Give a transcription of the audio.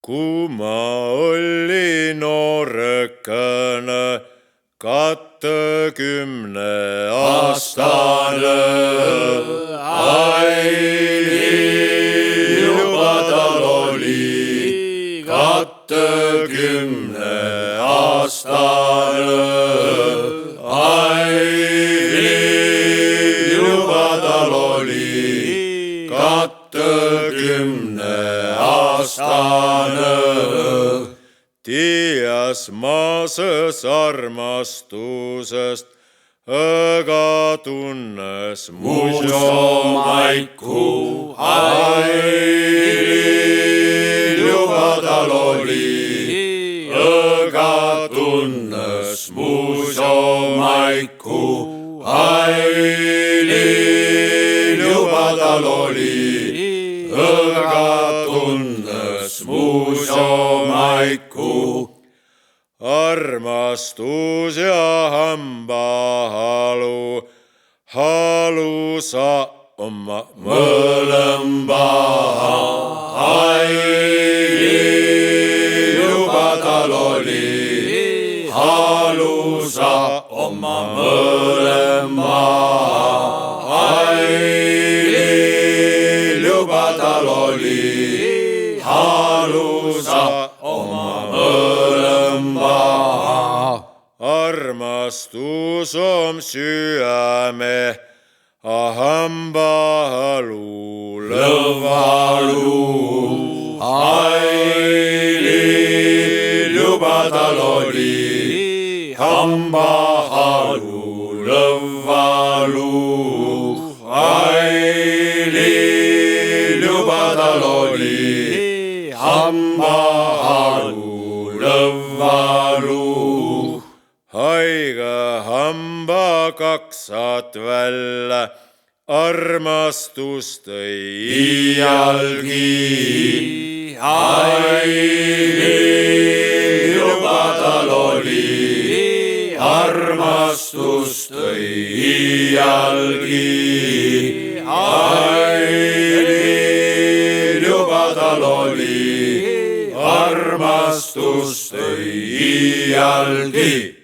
Kui ma olin noorukene, 20-aastane, juba tal oli 20-aastane, juba tal oli 20-aastane. Tiias maases armastusest, aga tunnes muidu maiku. Juba tal oli, aga tunnes muidu maiku. Juba tal oli, aga tunnes muidu maiku. Armastus ja hambahalu, halu sa oma mõlema. Juba tal oli, halu sa oma mõlema. Juba tal oli, halu sa oma mõlema. Armastus on süäme, hambahalu lõvalu. Juba tal oli, hambahalu lõvalu. Juba tal oli, hambahalu lõvalu. Haige hamba kaksad välja, armastus tõi iialgi. Juba tal oli, armastus tõi iialgi. Juba tal oli, armastus tõi iialgi.